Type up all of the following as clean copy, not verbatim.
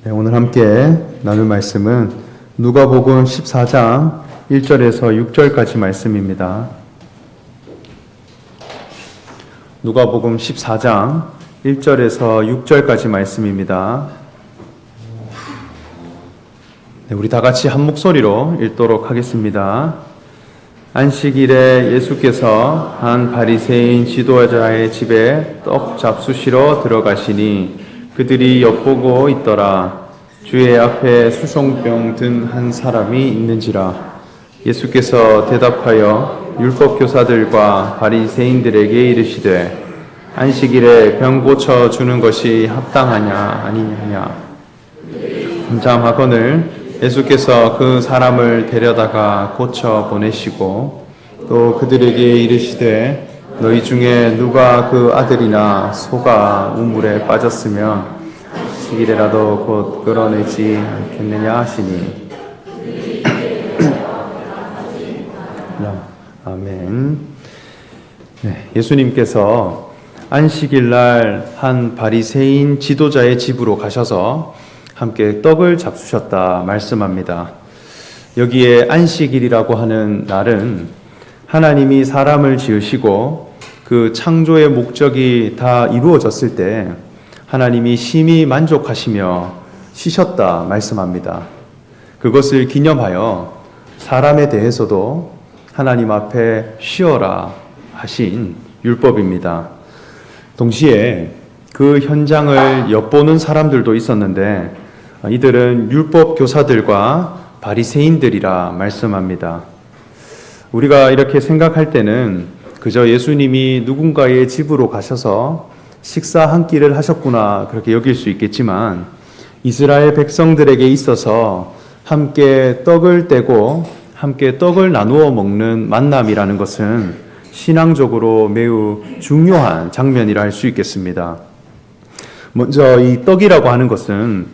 네, 오늘 함께 나눌 말씀은 누가복음 14장 1절에서 6절까지 말씀입니다. 누가복음 14장 1절에서 6절까지 말씀입니다. 네, 우리 다 같이 한 목소리로 읽도록 하겠습니다. 안식일에 예수께서 한 바리새인 지도자의 집에 떡 잡수시러 들어가시니 그들이 엿보고 있더라. 주의 앞에 수송병 든 한 사람이 있는지라. 예수께서 대답하여 율법 교사들과 바리새인들에게 이르시되 안식일에 병 고쳐 주는 것이 합당하냐 아니냐냐. 잠잠하거늘 예수께서 그 사람을 데려다가 고쳐 보내시고 또 그들에게 이르시되 너희 중에 누가 그 아들이나 소가 우물에 빠졌으면 안식일에라도 곧 끌어내지 않겠느냐 하시니. 아멘. 네, 예수님께서 안식일날 한 바리새인 지도자의 집으로 가셔서 함께 떡을 잡수셨다 말씀합니다. 여기에 안식일이라고 하는 날은 하나님이 사람을 지으시고 그 창조의 목적이 다 이루어졌을 때 하나님이 심히 만족하시며 쉬셨다 말씀합니다. 그것을 기념하여 사람에 대해서도 하나님 앞에 쉬어라 하신 율법입니다. 동시에 그 현장을 엿보는 사람들도 있었는데 이들은 율법 교사들과 바리새인들이라 말씀합니다. 우리가 이렇게 생각할 때는 그저 예수님이 누군가의 집으로 가셔서 식사 한 끼를 하셨구나 그렇게 여길 수 있겠지만 이스라엘 백성들에게 있어서 함께 떡을 떼고 함께 떡을 나누어 먹는 만남이라는 것은 신앙적으로 매우 중요한 장면이라 할 수 있겠습니다. 먼저 이 떡이라고 하는 것은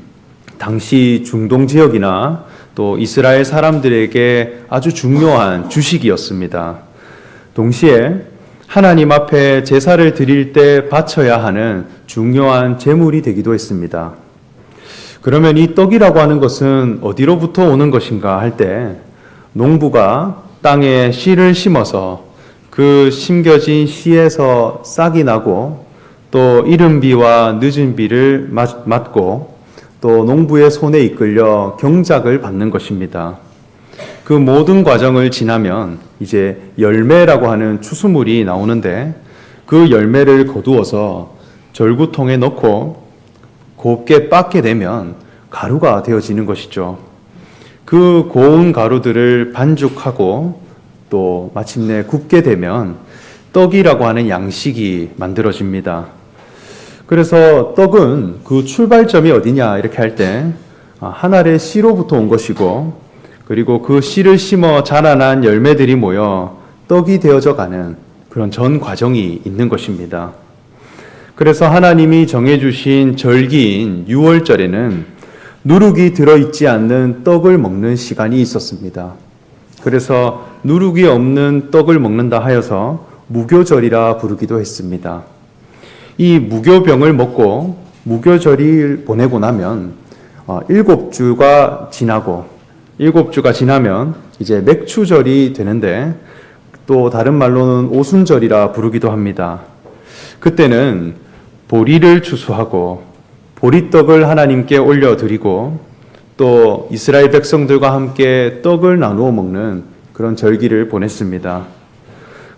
당시 중동 지역이나 또 이스라엘 사람들에게 아주 중요한 주식이었습니다. 동시에 하나님 앞에 제사를 드릴 때 바쳐야 하는 중요한 제물이 되기도 했습니다. 그러면 이 떡이라고 하는 것은 어디로부터 오는 것인가 할 때 농부가 땅에 씨를 심어서 그 심겨진 씨에서 싹이 나고 또 이른 비와 늦은 비를 맞고 또 농부의 손에 이끌려 경작을 받는 것입니다. 그 모든 과정을 지나면 이제 열매라고 하는 추수물이 나오는데 그 열매를 거두어서 절구통에 넣고 곱게 빻게 되면 가루가 되어지는 것이죠. 그 고운 가루들을 반죽하고 또 마침내 굽게 되면 떡이라고 하는 양식이 만들어집니다. 그래서 떡은 그 출발점이 어디냐 이렇게 할 때 한 알의 씨로부터 온 것이고 그리고 그 씨를 심어 자라난 열매들이 모여 떡이 되어져 가는 그런 전 과정이 있는 것입니다. 그래서 하나님이 정해주신 절기인 6월절에는 누룩이 들어있지 않는 떡을 먹는 시간이 있었습니다. 그래서 누룩이 없는 떡을 먹는다 하여서 무교절이라 부르기도 했습니다. 이 무교병을 먹고 무교절을 보내고 나면 7주가 지나면 이제 맥추절이 되는데 또 다른 말로는 오순절이라 부르기도 합니다. 그때는 보리를 추수하고 보리떡을 하나님께 올려드리고 또 이스라엘 백성들과 함께 떡을 나누어 먹는 그런 절기를 보냈습니다.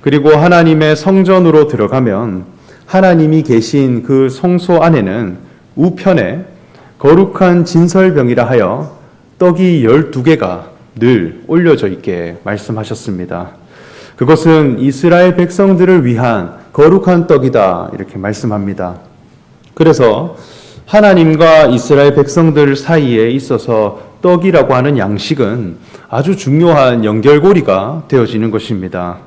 그리고 하나님의 성전으로 들어가면 하나님이 계신 그 성소 안에는 우편에 거룩한 진설병이라 하여 떡이 12개가 늘 올려져 있게 말씀하셨습니다. 그것은 이스라엘 백성들을 위한 거룩한 떡이다 이렇게 말씀합니다. 그래서 하나님과 이스라엘 백성들 사이에 있어서 떡이라고 하는 양식은 아주 중요한 연결고리가 되어지는 것입니다.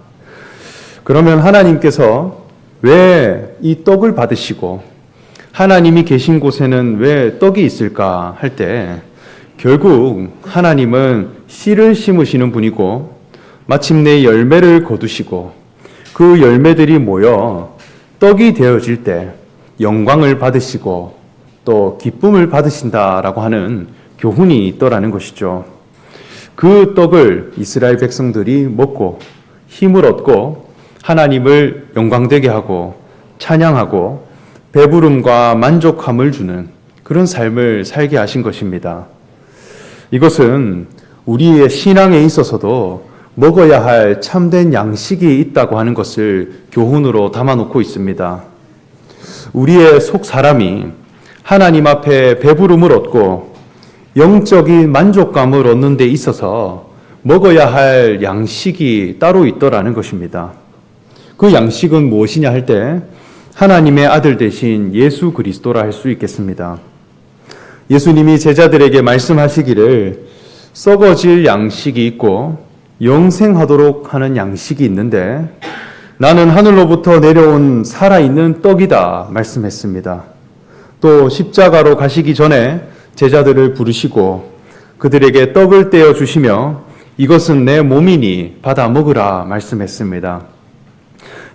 그러면 하나님께서 왜 이 떡을 받으시고 하나님이 계신 곳에는 왜 떡이 있을까 할 때 결국 하나님은 씨를 심으시는 분이고 마침내 열매를 거두시고 그 열매들이 모여 떡이 되어질 때 영광을 받으시고 또 기쁨을 받으신다라고 하는 교훈이 있더라는 것이죠. 그 떡을 이스라엘 백성들이 먹고 힘을 얻고 하나님을 영광되게 하고 찬양하고 배부름과 만족함을 주는 그런 삶을 살게 하신 것입니다. 이것은 우리의 신앙에 있어서도 먹어야 할 참된 양식이 있다고 하는 것을 교훈으로 담아놓고 있습니다. 우리의 속 사람이 하나님 앞에 배부름을 얻고 영적인 만족감을 얻는 데 있어서 먹어야 할 양식이 따로 있더라는 것입니다. 그 양식은 무엇이냐 할 때 하나님의 아들 되신 예수 그리스도라 할 수 있겠습니다. 예수님이 제자들에게 말씀하시기를 썩어질 양식이 있고 영생하도록 하는 양식이 있는데 나는 하늘로부터 내려온 살아있는 떡이다 말씀했습니다. 또 십자가로 가시기 전에 제자들을 부르시고 그들에게 떡을 떼어 주시며 이것은 내 몸이니 받아 먹으라 말씀했습니다.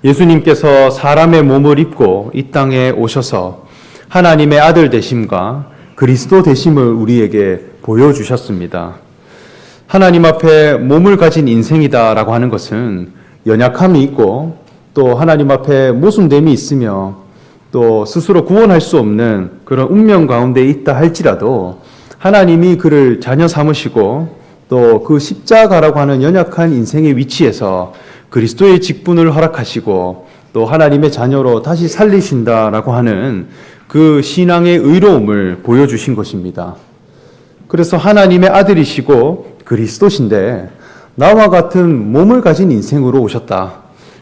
예수님께서 사람의 몸을 입고 이 땅에 오셔서 하나님의 아들 되심과 그리스도 되심을 우리에게 보여주셨습니다. 하나님 앞에 몸을 가진 인생이다라고 하는 것은 연약함이 있고 또 하나님 앞에 모순됨이 있으며 또 스스로 구원할 수 없는 그런 운명 가운데 있다 할지라도 하나님이 그를 자녀 삼으시고 또 그 십자가라고 하는 연약한 인생의 위치에서 그리스도의 직분을 허락하시고 또 하나님의 자녀로 다시 살리신다라고 하는 그 신앙의 의로움을 보여주신 것입니다. 그래서 하나님의 아들이시고 그리스도신데 나와 같은 몸을 가진 인생으로 오셨다.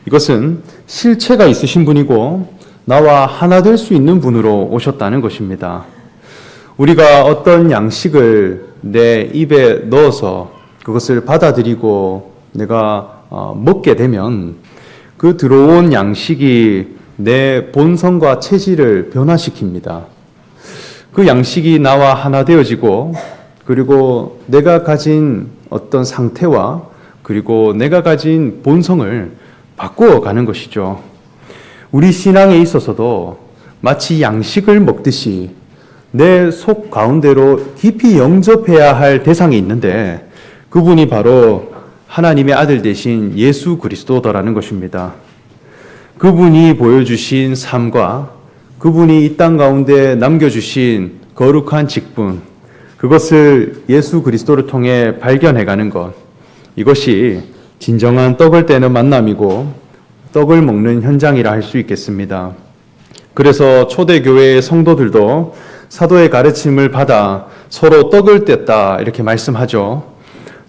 이것은 실체가 있으신 분이고 나와 하나 될 수 있는 분으로 오셨다는 것입니다. 우리가 어떤 양식을 내 입에 넣어서 그것을 받아들이고 내가 먹게 되면 그 들어온 양식이 내 본성과 체질을 변화시킵니다. 그 양식이 나와 하나 되어지고 그리고 내가 가진 어떤 상태와 그리고 내가 가진 본성을 바꾸어 가는 것이죠. 우리 신앙에 있어서도 마치 양식을 먹듯이 내 속 가운데로 깊이 영접해야 할 대상이 있는데 그분이 바로 하나님의 아들 되신 예수 그리스도더라는 것입니다. 그분이 보여주신 삶과 그분이 이 땅 가운데 남겨주신 거룩한 직분, 그것을 예수 그리스도를 통해 발견해가는 것, 이것이 진정한 떡을 떼는 만남이고 떡을 먹는 현장이라 할 수 있겠습니다. 그래서 초대교회의 성도들도 사도의 가르침을 받아 서로 떡을 뗐다 이렇게 말씀하죠.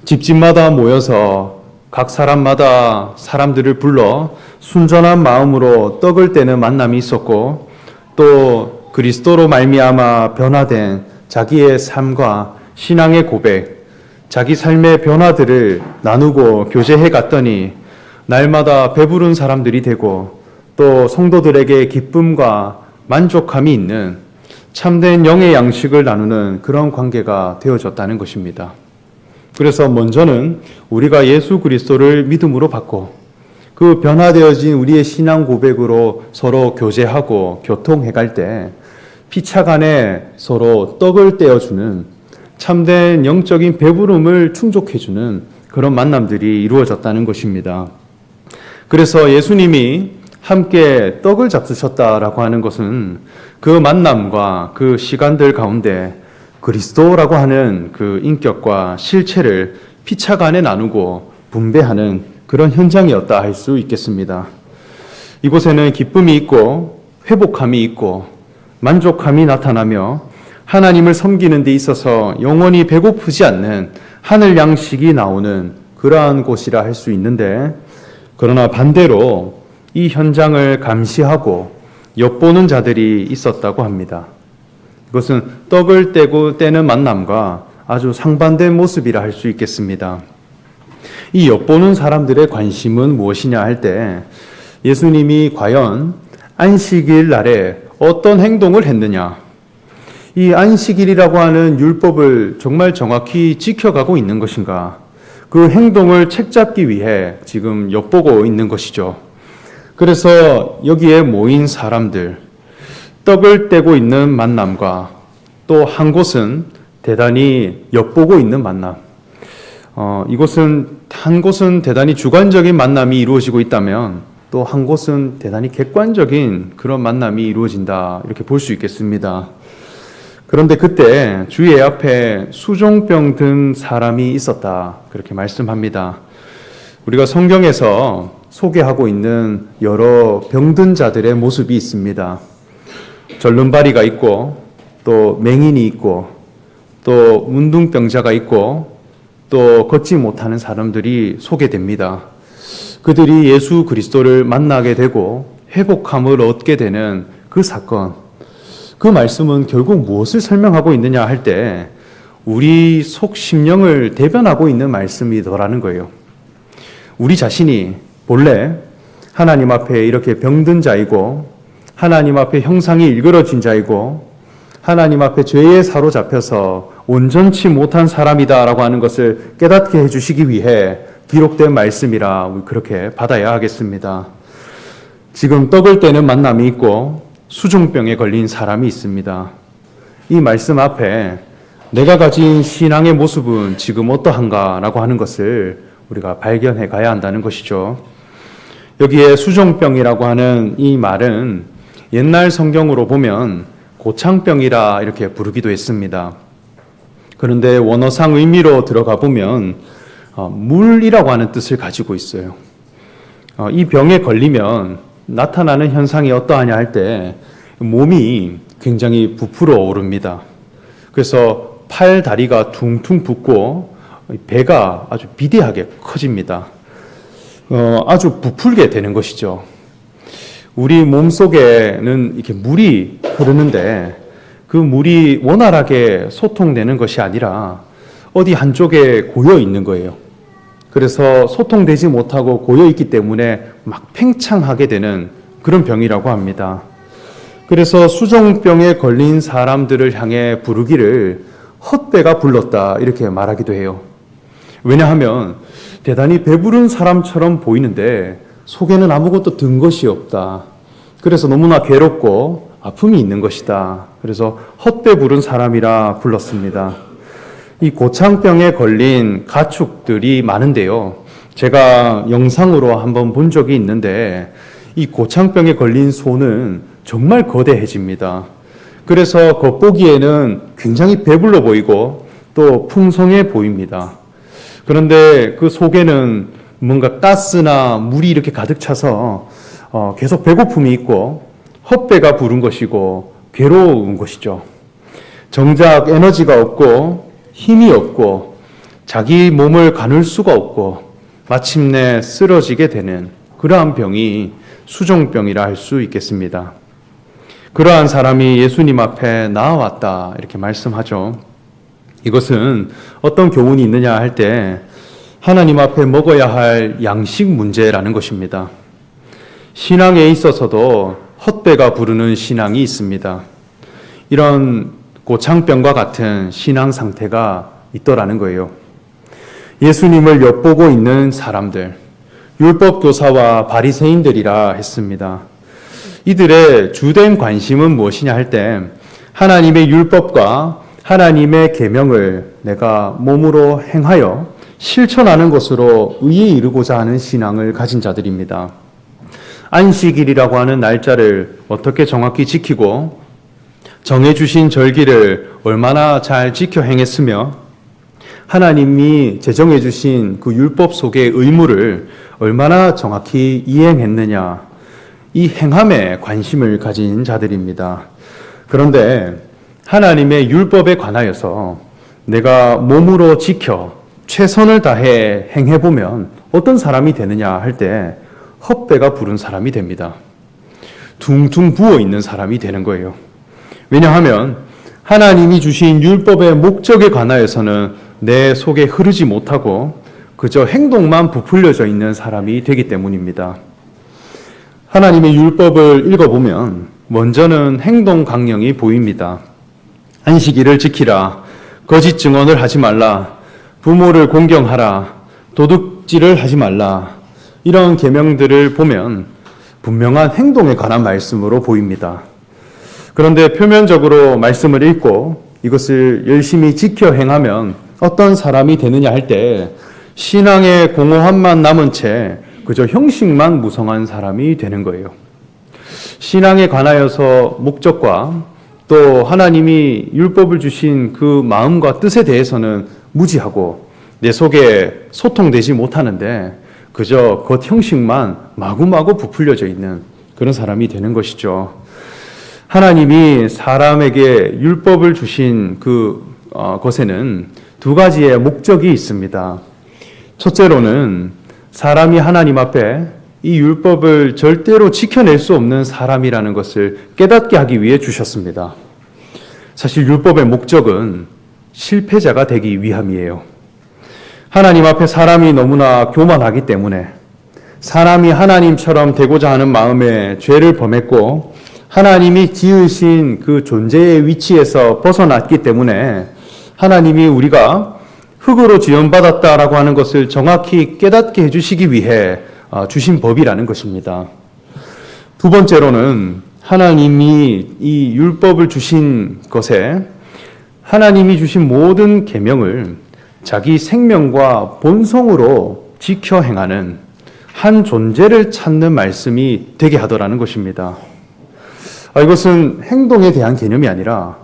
집집마다 모여서 각 사람마다 사람들을 불러 순전한 마음으로 떡을 떼는 만남이 있었고 또 그리스도로 말미암아 변화된 자기의 삶과 신앙의 고백, 자기 삶의 변화들을 나누고 교제해 갔더니 날마다 배부른 사람들이 되고 또 성도들에게 기쁨과 만족함이 있는 참된 영의 양식을 나누는 그런 관계가 되어졌다는 것입니다. 그래서 먼저는 우리가 예수 그리스도를 믿음으로 받고 그 변화되어진 우리의 신앙 고백으로 서로 교제하고 교통해 갈 때 피차간에 서로 떡을 떼어주는 참된 영적인 배부름을 충족해주는 그런 만남들이 이루어졌다는 것입니다. 그래서 예수님이 함께 떡을 잡수셨다라고 하는 것은 그 만남과 그 시간들 가운데 그리스도라고 하는 그 인격과 실체를 피차간에 나누고 분배하는 그런 현장이었다 할 수 있겠습니다. 이곳에는 기쁨이 있고 회복함이 있고 만족함이 나타나며 하나님을 섬기는 데 있어서 영원히 배고프지 않는 하늘 양식이 나오는 그러한 곳이라 할 수 있는데 그러나 반대로 이 현장을 감시하고 엿보는 자들이 있었다고 합니다. 이것은 떡을 떼는 만남과 아주 상반된 모습이라 할 수 있겠습니다. 이 엿보는 사람들의 관심은 무엇이냐 할 때 예수님이 과연 안식일 날에 어떤 행동을 했느냐, 이 안식일이라고 하는 율법을 정말 정확히 지켜가고 있는 것인가, 그 행동을 책잡기 위해 지금 엿보고 있는 것이죠. 그래서 여기에 모인 사람들, 떡을 떼고 있는 만남과 또 한 곳은 대단히 엿보고 있는 만남. 한 곳은 대단히 주관적인 만남이 이루어지고 있다면 또 한 곳은 대단히 객관적인 그런 만남이 이루어진다. 이렇게 볼 수 있겠습니다. 그런데 그때 주의 앞에 수종병 든 사람이 있었다. 그렇게 말씀합니다. 우리가 성경에서 소개하고 있는 여러 병든 자들의 모습이 있습니다. 절름발이가 있고 또 맹인이 있고 또 문둥병자가 있고 또 걷지 못하는 사람들이 소개됩니다. 그들이 예수 그리스도를 만나게 되고 회복함을 얻게 되는 그 사건, 그 말씀은 결국 무엇을 설명하고 있느냐 할 때 우리 속 심령을 대변하고 있는 말씀이더라는 거예요. 우리 자신이 본래 하나님 앞에 이렇게 병든 자이고 하나님 앞에 형상이 일그러진 자이고 하나님 앞에 죄에 사로잡혀서 온전치 못한 사람이다라고 하는 것을 깨닫게 해주시기 위해 기록된 말씀이라 그렇게 받아야 하겠습니다. 지금 떡을 떼는 만남이 있고 수종병에 걸린 사람이 있습니다. 이 말씀 앞에 내가 가진 신앙의 모습은 지금 어떠한가라고 하는 것을 우리가 발견해 가야 한다는 것이죠. 여기에 수종병이라고 하는 이 말은 옛날 성경으로 보면 고창병이라 이렇게 부르기도 했습니다. 그런데 원어상 의미로 들어가 보면 물이라고 하는 뜻을 가지고 있어요. 이 병에 걸리면 나타나는 현상이 어떠하냐 할 때 몸이 굉장히 부풀어 오릅니다. 그래서 팔, 다리가 퉁퉁 붓고 배가 아주 비대하게 커집니다. 아주 부풀게 되는 것이죠. 우리 몸 속에는 이렇게 물이 흐르는데 그 물이 원활하게 소통되는 것이 아니라 어디 한쪽에 고여 있는 거예요. 그래서 소통되지 못하고 고여 있기 때문에 막 팽창하게 되는 그런 병이라고 합니다. 그래서 수종병에 걸린 사람들을 향해 부르기를 헛배가 불렀다 이렇게 말하기도 해요. 왜냐하면 대단히 배부른 사람처럼 보이는데 속에는 아무것도 든 것이 없다. 그래서 너무나 괴롭고 아픔이 있는 것이다. 그래서 헛배 부른 사람이라 불렀습니다. 이 고창병에 걸린 가축들이 많은데요. 제가 영상으로 한번 본 적이 있는데 이 고창병에 걸린 소는 정말 거대해집니다. 그래서 겉보기에는 굉장히 배불러 보이고 또 풍성해 보입니다. 그런데 그 속에는 뭔가 가스나 물이 이렇게 가득 차서 계속 배고픔이 있고 헛배가 부른 것이고 괴로운 것이죠. 정작 에너지가 없고 힘이 없고 자기 몸을 가눌 수가 없고 마침내 쓰러지게 되는 그러한 병이 수종병이라 할 수 있겠습니다. 그러한 사람이 예수님 앞에 나아왔다 이렇게 말씀하죠. 이것은 어떤 교훈이 있느냐 할 때 하나님 앞에 먹어야 할 양식 문제라는 것입니다. 신앙에 있어서도 헛배가 부르는 신앙이 있습니다. 이런 고창병과 같은 신앙 상태가 있더라는 거예요. 예수님을 엿보고 있는 사람들, 율법 교사와 바리새인들이라 했습니다. 이들의 주된 관심은 무엇이냐 할 때 하나님의 율법과 하나님의 계명을 내가 몸으로 행하여 실천하는 것으로 의에 이르고자 하는 신앙을 가진 자들입니다. 안식일이라고 하는 날짜를 어떻게 정확히 지키고 정해주신 절기를 얼마나 잘 지켜 행했으며 하나님이 제정해주신 그 율법 속의 의무를 얼마나 정확히 이행했느냐, 이 행함에 관심을 가진 자들입니다. 그런데 하나님의 율법에 관하여서 내가 몸으로 지켜 최선을 다해 행해보면 어떤 사람이 되느냐 할 때 헛배가 부른 사람이 됩니다. 둥둥 부어있는 사람이 되는 거예요. 왜냐하면 하나님이 주신 율법의 목적에 관하여서는 내 속에 흐르지 못하고 그저 행동만 부풀려져 있는 사람이 되기 때문입니다. 하나님의 율법을 읽어보면 먼저는 행동 강령이 보입니다. 안식일을 지키라, 거짓 증언을 하지 말라, 부모를 공경하라, 도둑질을 하지 말라, 이런 계명들을 보면 분명한 행동에 관한 말씀으로 보입니다. 그런데 표면적으로 말씀을 읽고 이것을 열심히 지켜 행하면 어떤 사람이 되느냐 할 때 신앙의 공허함만 남은 채 그저 형식만 무성한 사람이 되는 거예요. 신앙에 관하여서 목적과 또 하나님이 율법을 주신 그 마음과 뜻에 대해서는 무지하고 내 속에 소통되지 못하는데 그저 겉 형식만 마구마구 부풀려져 있는 그런 사람이 되는 것이죠. 하나님이 사람에게 율법을 주신 것에는 두 가지의 목적이 있습니다. 첫째로는 사람이 하나님 앞에 이 율법을 절대로 지켜낼 수 없는 사람이라는 것을 깨닫게 하기 위해 주셨습니다. 사실 율법의 목적은 실패자가 되기 위함이에요. 하나님 앞에 사람이 너무나 교만하기 때문에 사람이 하나님처럼 되고자 하는 마음에 죄를 범했고 하나님이 지으신 그 존재의 위치에서 벗어났기 때문에 하나님이 우리가 흙으로 지음받았다라고 하는 것을 정확히 깨닫게 해주시기 위해 주신 법이라는 것입니다. 두 번째로는 하나님이 이 율법을 주신 것에 하나님이 주신 모든 계명을 자기 생명과 본성으로 지켜 행하는 한 존재를 찾는 말씀이 되게 하더라는 것입니다. 이것은 행동에 대한 개념이 아니라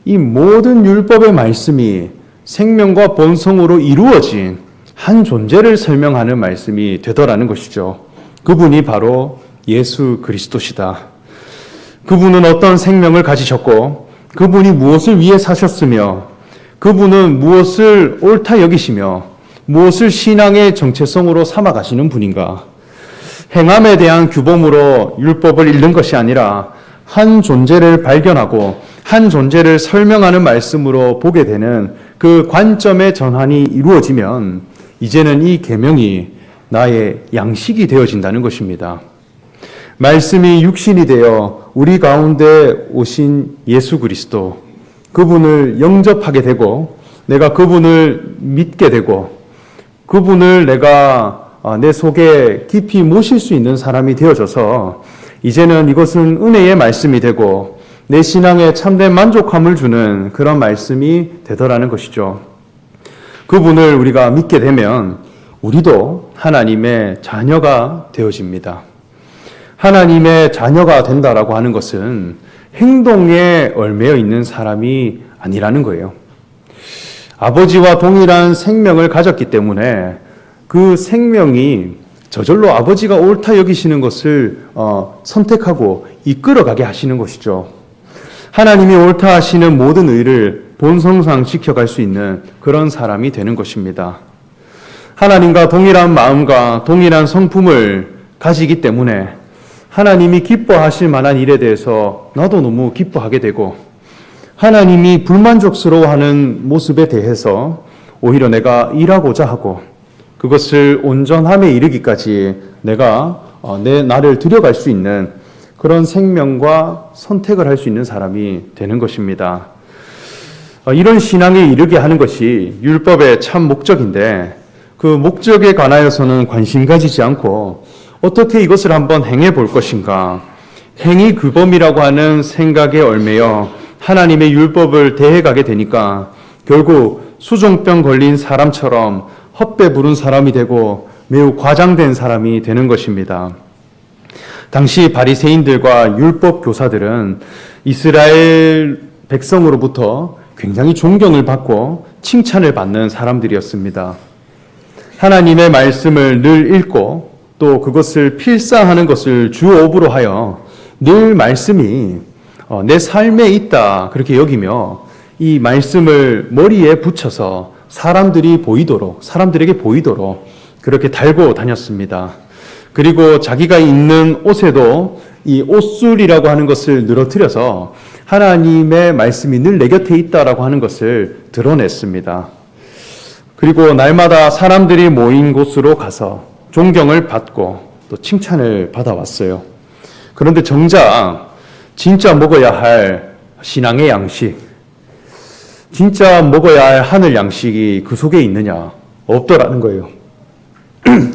이 모든 율법의 말씀이 생명과 본성으로 이루어진 한 존재를 설명하는 말씀이 되더라는 것이죠. 그분이 바로 예수 그리스도시다. 그분은 어떤 생명을 가지셨고 그분이 무엇을 위해 사셨으며 그분은 무엇을 옳다 여기시며 무엇을 신앙의 정체성으로 삼아 가시는 분인가. 행함에 대한 규범으로 율법을 읽는 것이 아니라 한 존재를 발견하고 한 존재를 설명하는 말씀으로 보게 되는 그 관점의 전환이 이루어지면 이제는 이 계명이 나의 양식이 되어진다는 것입니다. 말씀이 육신이 되어 우리 가운데 오신 예수 그리스도, 그분을 영접하게 되고 내가 그분을 믿게 되고 그분을 내가 내 속에 깊이 모실 수 있는 사람이 되어져서 이제는 이것은 은혜의 말씀이 되고 내 신앙에 참된 만족함을 주는 그런 말씀이 되더라는 것이죠. 그분을 우리가 믿게 되면 우리도 하나님의 자녀가 되어집니다. 하나님의 자녀가 된다라고 하는 것은 행동에 얽매여 있는 사람이 아니라는 거예요. 아버지와 동일한 생명을 가졌기 때문에 그 생명이 저절로 아버지가 옳다 여기시는 것을 선택하고 이끌어가게 하시는 것이죠. 하나님이 옳다 하시는 모든 의를 본성상 지켜갈 수 있는 그런 사람이 되는 것입니다. 하나님과 동일한 마음과 동일한 성품을 가지기 때문에 하나님이 기뻐하실 만한 일에 대해서 나도 너무 기뻐하게 되고 하나님이 불만족스러워하는 모습에 대해서 오히려 내가 일하고자 하고 그것을 온전함에 이르기까지 내가 나를 들여갈 수 있는 그런 생명과 선택을 할 수 있는 사람이 되는 것입니다. 이런 신앙에 이르게 하는 것이 율법의 참 목적인데 그 목적에 관하여서는 관심 가지지 않고 어떻게 이것을 한번 행해 볼 것인가, 행위 규범이라고 하는 생각에 얽매여 하나님의 율법을 대해가게 되니까 결국 수종병 걸린 사람처럼 헛배 부른 사람이 되고 매우 과장된 사람이 되는 것입니다. 당시 바리새인들과 율법 교사들은 이스라엘 백성으로부터 굉장히 존경을 받고 칭찬을 받는 사람들이었습니다. 하나님의 말씀을 늘 읽고 또 그것을 필사하는 것을 주업으로 하여 늘 말씀이 내 삶에 있다 그렇게 여기며 이 말씀을 머리에 붙여서 사람들에게 보이도록 그렇게 달고 다녔습니다. 그리고 자기가 입는 옷에도 이 옷술이라고 하는 것을 늘어뜨려서 하나님의 말씀이 늘 내 곁에 있다라고 하는 것을 드러냈습니다. 그리고 날마다 사람들이 모인 곳으로 가서 존경을 받고 또 칭찬을 받아왔어요. 그런데 정작 진짜 먹어야 할 신앙의 양식, 진짜 먹어야 할 하늘 양식이 그 속에 있느냐? 없더라는 거예요.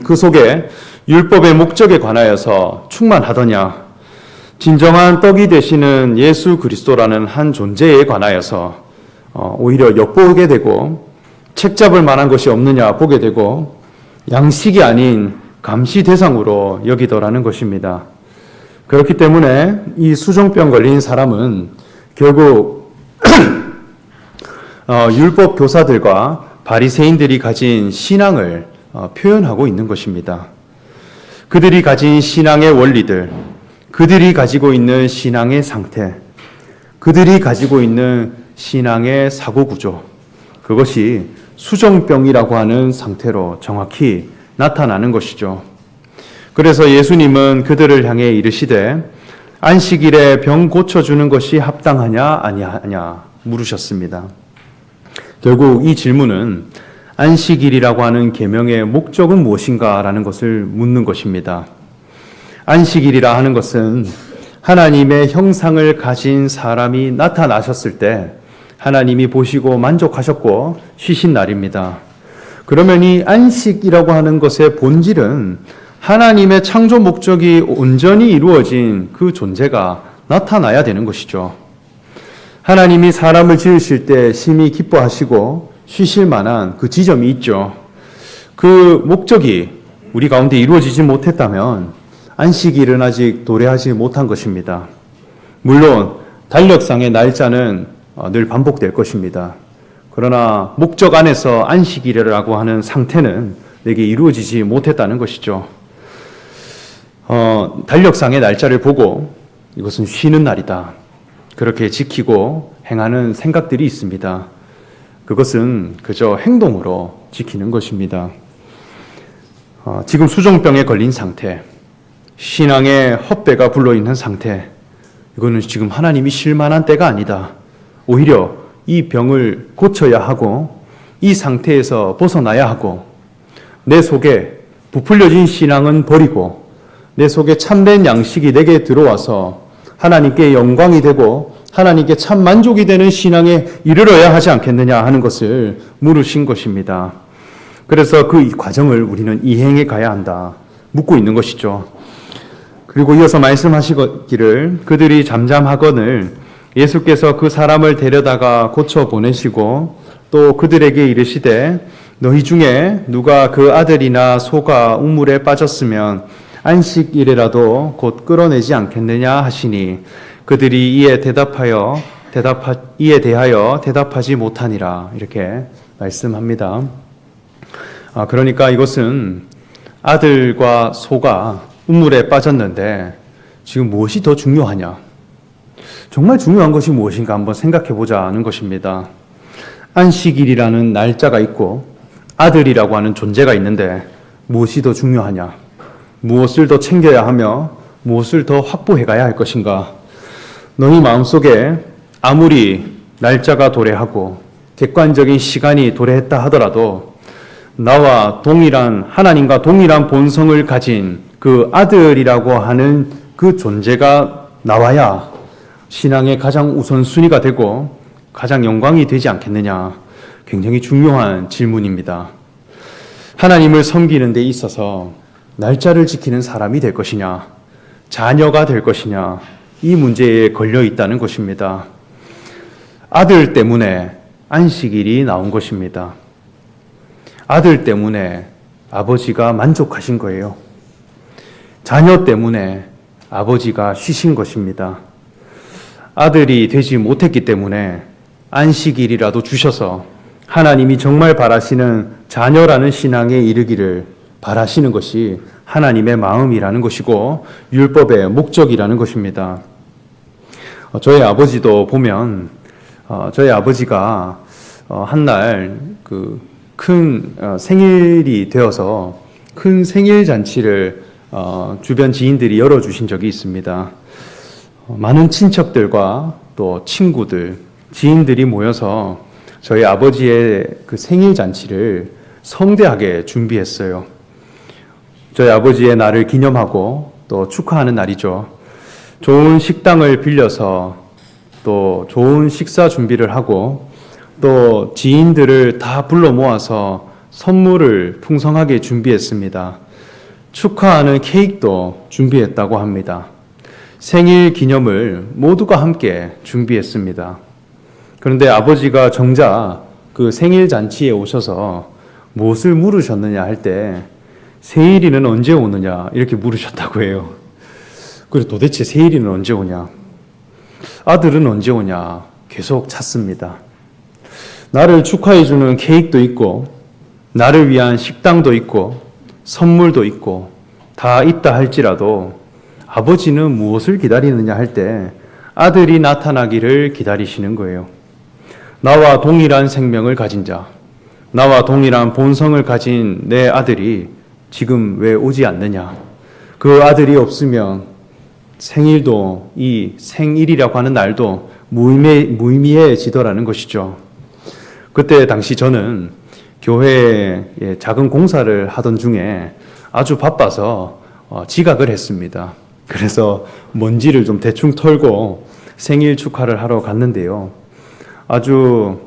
그 속에 율법의 목적에 관하여서 충만하더냐? 진정한 떡이 되시는 예수 그리스도라는 한 존재에 관하여서 오히려 엿보게 되고 책잡을 만한 것이 없느냐 보게 되고 양식이 아닌 감시 대상으로 여기더라는 것입니다. 그렇기 때문에 이 수종병 걸린 사람은 결국 율법 교사들과 바리새인들이 가진 신앙을 표현하고 있는 것입니다. 그들이 가진 신앙의 원리들, 그들이 가지고 있는 신앙의 상태, 그들이 가지고 있는 신앙의 사고 구조, 그것이 수종병이라고 하는 상태로 정확히 나타나는 것이죠. 그래서 예수님은 그들을 향해 이르시되 안식일에 병 고쳐주는 것이 합당하냐 아니하냐 물으셨습니다. 결국 이 질문은 안식일이라고 하는 계명의 목적은 무엇인가라는 것을 묻는 것입니다. 안식일이라 하는 것은 하나님의 형상을 가진 사람이 나타나셨을 때 하나님이 보시고 만족하셨고 쉬신 날입니다. 그러면 이 안식이라고 하는 것의 본질은 하나님의 창조 목적이 온전히 이루어진 그 존재가 나타나야 되는 것이죠. 하나님이 사람을 지으실 때 심히 기뻐하시고 쉬실 만한 그 지점이 있죠. 그 목적이 우리 가운데 이루어지지 못했다면 안식일은 아직 도래하지 못한 것입니다. 물론 달력상의 날짜는 늘 반복될 것입니다. 그러나 목적 안에서 안식일이라고 하는 상태는 내게 이루어지지 못했다는 것이죠. 달력상의 날짜를 보고 이것은 쉬는 날이다, 그렇게 지키고 행하는 생각들이 있습니다. 그것은 그저 행동으로 지키는 것입니다. 지금 수종병에 걸린 상태, 신앙의 헛배가 불러있는 상태, 이거는 지금 하나님이 실만한 때가 아니다. 오히려 이 병을 고쳐야 하고 이 상태에서 벗어나야 하고 내 속에 부풀려진 신앙은 버리고 내 속에 참된 양식이 내게 들어와서 하나님께 영광이 되고 하나님께 참 만족이 되는 신앙에 이르러야 하지 않겠느냐 하는 것을 물으신 것입니다. 그래서 그 과정을 우리는 이행해 가야 한다 묻고 있는 것이죠. 그리고 이어서 말씀하시기를 그들이 잠잠하거늘 예수께서 그 사람을 데려다가 고쳐 보내시고 또 그들에게 이르시되 너희 중에 누가 그 아들이나 소가 우물에 빠졌으면 안식일에라도 곧 끌어내지 않겠느냐 하시니 그들이 이에 대하여 대답하지 못하니라, 이렇게 말씀합니다. 그러니까 이것은 아들과 소가 우물에 빠졌는데 지금 무엇이 더 중요하냐? 정말 중요한 것이 무엇인가 한번 생각해 보자는 것입니다. 안식일이라는 날짜가 있고 아들이라고 하는 존재가 있는데 무엇이 더 중요하냐? 무엇을 더 챙겨야 하며 무엇을 더 확보해 가야 할 것인가? 너희 마음속에 아무리 날짜가 도래하고 객관적인 시간이 도래했다 하더라도 나와 동일한, 하나님과 동일한 본성을 가진 그 아들이라고 하는 그 존재가 나와야 신앙의 가장 우선순위가 되고 가장 영광이 되지 않겠느냐. 굉장히 중요한 질문입니다. 하나님을 섬기는 데 있어서 날짜를 지키는 사람이 될 것이냐, 자녀가 될 것이냐, 이 문제에 걸려 있다는 것입니다. 아들 때문에 안식일이 나온 것입니다. 아들 때문에 아버지가 만족하신 거예요. 자녀 때문에 아버지가 쉬신 것입니다. 아들이 되지 못했기 때문에 안식일이라도 주셔서 하나님이 정말 바라시는 자녀라는 신앙에 이르기를 바라시는 것이 하나님의 마음이라는 것이고 율법의 목적이라는 것입니다. 저희 아버지도 보면 저희 아버지가 한날 큰 생일이 되어서 큰 생일 잔치를 주변 지인들이 열어주신 적이 있습니다. 많은 친척들과 또 친구들, 지인들이 모여서 저희 아버지의 그 생일 잔치를 성대하게 준비했어요. 저희 아버지의 날을 기념하고 또 축하하는 날이죠. 좋은 식당을 빌려서 또 좋은 식사 준비를 하고 또 지인들을 다 불러 모아서 선물을 풍성하게 준비했습니다. 축하하는 케이크도 준비했다고 합니다. 생일 기념을 모두가 함께 준비했습니다. 그런데 아버지가 정작 그 생일 잔치에 오셔서 무엇을 물으셨느냐 할 때 세일이는 언제 오느냐 이렇게 물으셨다고 해요. 그리고 도대체 세일이는 언제 오냐? 아들은 언제 오냐? 계속 찾습니다. 나를 축하해주는 케이크도 있고 나를 위한 식당도 있고 선물도 있고 다 있다 할지라도 아버지는 무엇을 기다리느냐 할 때 아들이 나타나기를 기다리시는 거예요. 나와 동일한 생명을 가진 자, 나와 동일한 본성을 가진 내 아들이 지금 왜 오지 않느냐? 그 아들이 없으면 생일도, 이 생일이라고 하는 날도 무의미해지더라는 것이죠. 그때 당시 저는 교회에 작은 공사를 하던 중에 아주 바빠서 지각을 했습니다. 그래서 먼지를 좀 대충 털고 생일 축하를 하러 갔는데요. 아주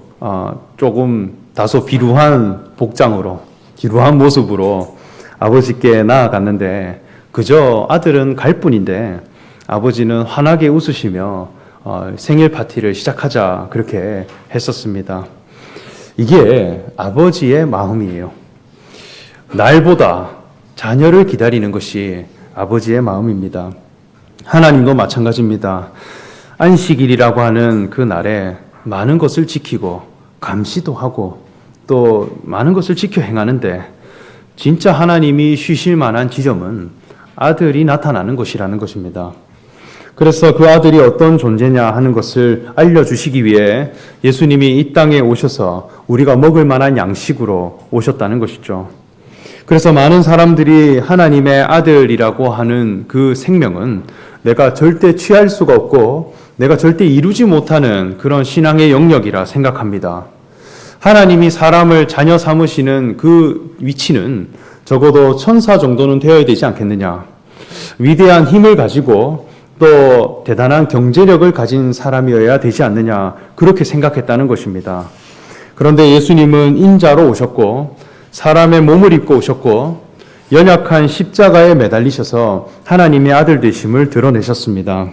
조금 다소 비루한 복장으로, 비루한 모습으로 아버지께 나아갔는데 그저 아들은 갈 뿐인데 아버지는 환하게 웃으시며 생일 파티를 시작하자 그렇게 했었습니다. 이게 아버지의 마음이에요. 날보다 자녀를 기다리는 것이 아버지의 마음입니다. 하나님도 마찬가지입니다. 안식일이라고 하는 그 날에 많은 것을 지키고 감시도 하고 또 많은 것을 지켜 행하는데 진짜 하나님이 쉬실 만한 지점은 아들이 나타나는 것이라는 것입니다. 그래서 그 아들이 어떤 존재냐 하는 것을 알려주시기 위해 예수님이 이 땅에 오셔서 우리가 먹을 만한 양식으로 오셨다는 것이죠. 그래서 많은 사람들이 하나님의 아들이라고 하는 그 생명은 내가 절대 취할 수가 없고 내가 절대 이루지 못하는 그런 신앙의 영역이라 생각합니다. 하나님이 사람을 자녀 삼으시는 그 위치는 적어도 천사 정도는 되어야 되지 않겠느냐. 위대한 힘을 가지고 또 대단한 경제력을 가진 사람이어야 되지 않느냐. 그렇게 생각했다는 것입니다. 그런데 예수님은 인자로 오셨고 사람의 몸을 입고 오셨고 연약한 십자가에 매달리셔서 하나님의 아들 되심을 드러내셨습니다.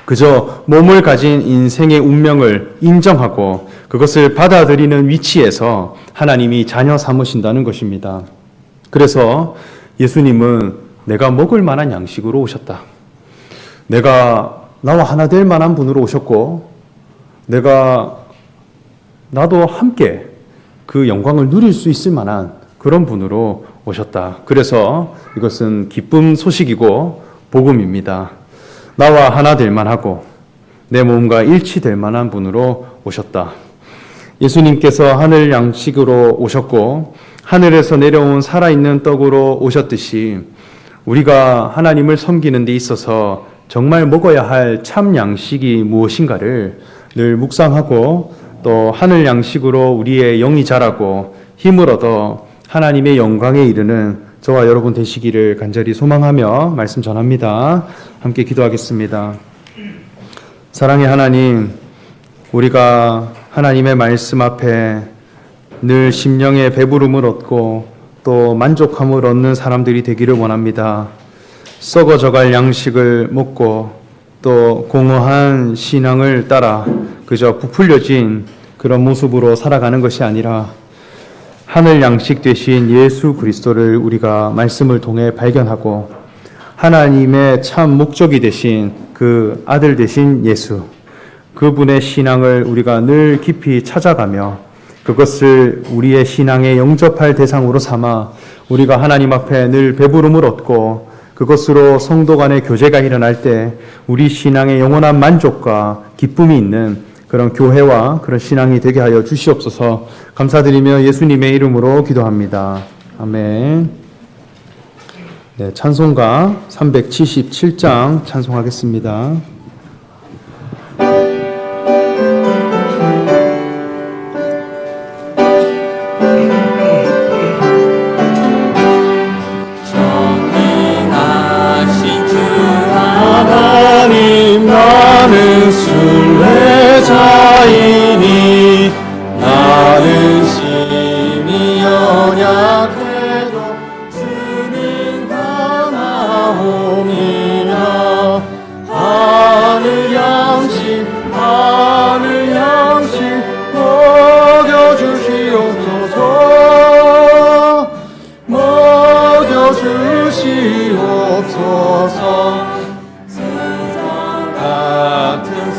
그저 몸을 가진 인생의 운명을 인정하고 그것을 받아들이는 위치에서 하나님이 자녀 삼으신다는 것입니다. 그래서 예수님은 내가 먹을 만한 양식으로 오셨다. 나와 하나 될 만한 분으로 오셨고 나도 함께 그 영광을 누릴 수 있을 만한 그런 분으로 오셨다. 그래서 이것은 기쁨 소식이고 복음입니다. 나와 하나 될 만하고 내 몸과 일치될 만한 분으로 오셨다. 예수님께서 하늘 양식으로 오셨고 하늘에서 내려온 살아있는 떡으로 오셨듯이 우리가 하나님을 섬기는 데 있어서 정말 먹어야 할 참 양식이 무엇인가를 늘 묵상하고 또 하늘 양식으로 우리의 영이 자라고 힘을 얻어 하나님의 영광에 이르는 저와 여러분 되시기를 간절히 소망하며 말씀 전합니다. 함께 기도하겠습니다. 사랑의 하나님, 우리가 하나님의 말씀 앞에 늘 심령의 배부름을 얻고 또 만족함을 얻는 사람들이 되기를 원합니다. 썩어져갈 양식을 먹고 또 공허한 신앙을 따라 그저 부풀려진 그런 모습으로 살아가는 것이 아니라 하늘 양식 되신 예수 그리스도를 우리가 말씀을 통해 발견하고 하나님의 참 목적이 되신 그 아들 되신 예수, 그분의 신앙을 우리가 늘 깊이 찾아가며 그것을 우리의 신앙에 영접할 대상으로 삼아 우리가 하나님 앞에 늘 배부름을 얻고 그것으로 성도 간의 교제가 일어날 때 우리 신앙의 영원한 만족과 기쁨이 있는 그런 교회와 그런 신앙이 되게 하여 주시옵소서. 감사드리며 예수님의 이름으로 기도합니다. 아멘. 네, 찬송가 377장 찬송하겠습니다. 나는 순례자이니 나는 심히 연약해도 주는 하나옵니다.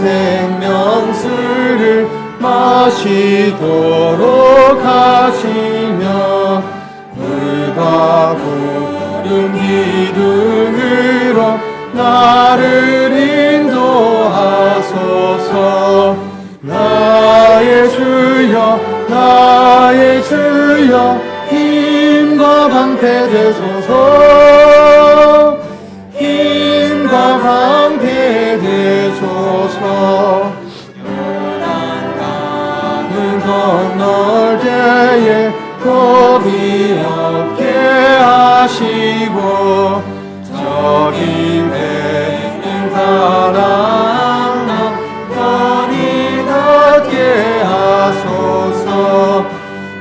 생명수를 마시도록 하시며 물과 구름 기둥으로 나를 인도하소서. 나의 주여 힘과 방패 되소서. 힘과 방패 되소서. 요단강을 건널 때에 겁이 없게 하시고 저기 맺는 가나안 편히 닿게 하소서.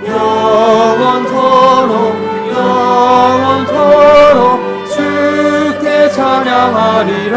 영원토록 주께 찬양하리라.